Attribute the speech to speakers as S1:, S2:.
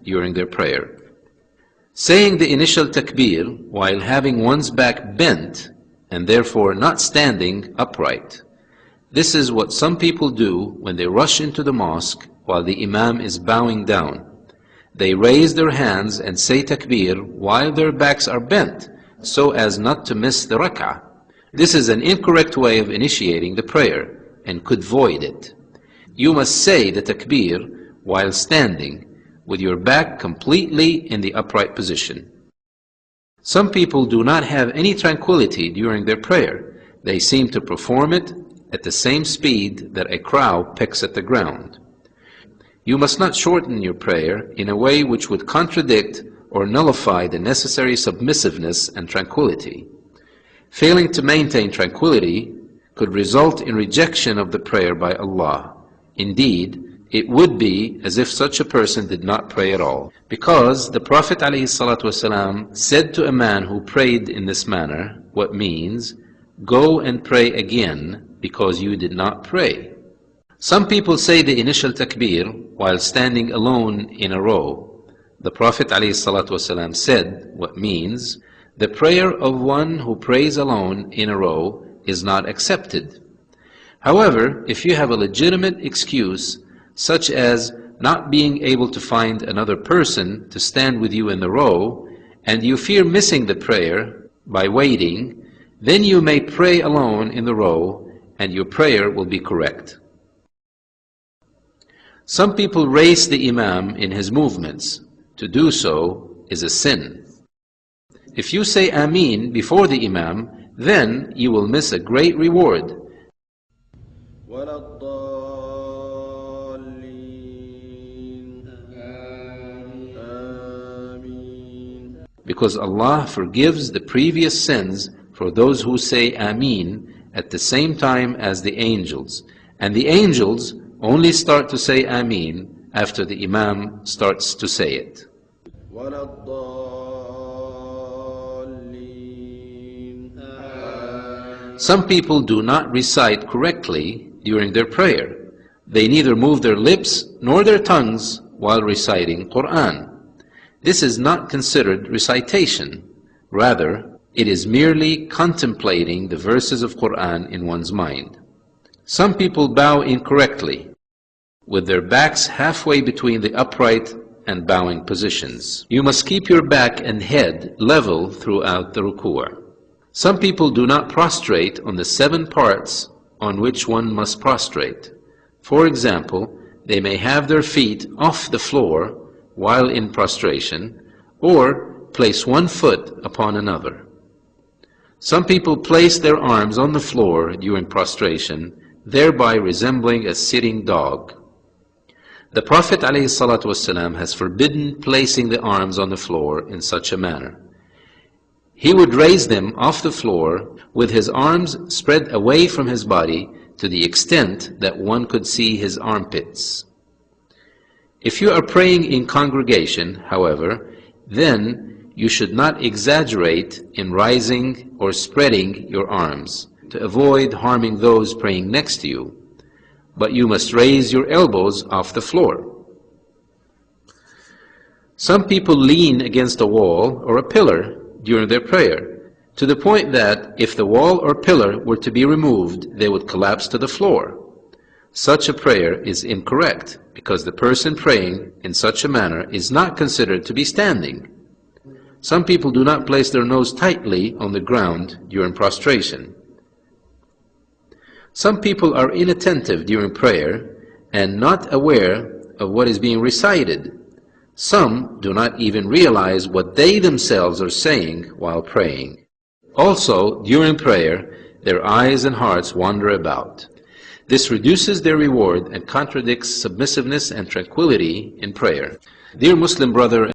S1: during their prayer. Saying the initial takbir while having one's back bent and therefore not standing upright. This is what some people do when they rush into the mosque while the imam is bowing down. They raise their hands and say takbir while their backs are bent so as not to miss the rak'ah. This is an incorrect way of initiating the prayer and could void it. You must say the takbir while standing with your back completely in the upright position. Some people do not have any tranquility during their prayer. They seem to perform it at the same speed that a crow pecks at the ground. You must not shorten your prayer in a way which would contradict or nullify the necessary submissiveness and tranquility. Failing to maintain tranquility could result in rejection of the prayer by Allah. Indeed, it would be as if such a person did not pray at all. Because the Prophet ﷺ said to a man who prayed in this manner, what means, "Go and pray again, because you did not pray." Some people say the initial takbir while standing alone in a row. The Prophet ﷺ said, what means, the prayer of one who prays alone in a row is not accepted. However, if you have a legitimate excuse, such as not being able to find another person to stand with you in the row, and you fear missing the prayer by waiting, then you may pray alone in the row, and your prayer will be correct. Some people race the imam in his movements. To do so is a sin. If you say Ameen before the imam, then you will miss a great reward. Because Allah forgives the previous sins for those who say Ameen at the same time as the angels. And the angels only start to say Ameen after the imam starts to say it. Some people do not recite correctly during their prayer. They neither move their lips nor their tongues while reciting Quran. This is not considered recitation. Rather, it is merely contemplating the verses of Quran in one's mind. Some people bow incorrectly, with their backs halfway between the upright and bowing positions. You must keep your back and head level throughout the ruku'. Some people do not prostrate on the 7 parts on which one must prostrate. For example, they may have their feet off the floor while in prostration, or place one foot upon another. Some people place their arms on the floor during prostration, thereby resembling a sitting dog. The Prophet ﷺ has forbidden placing the arms on the floor in such a manner. He would raise them off the floor with his arms spread away from his body to the extent that one could see his armpits. If you are praying in congregation, however, then you should not exaggerate in rising or spreading your arms to avoid harming those praying next to you, but you must raise your elbows off the floor. Some people lean against a wall or a pillar during their prayer, to the point that if the wall or pillar were to be removed, they would collapse to the floor. Such a prayer is incorrect, because the person praying in such a manner is not considered to be standing. Some people do not place their nose tightly on the ground during prostration. Some people are inattentive during prayer and not aware of what is being recited. Some do not even realize what they themselves are saying while praying. Also, during prayer, their eyes and hearts wander about. This reduces their reward and contradicts submissiveness and tranquility in prayer. Dear Muslim brother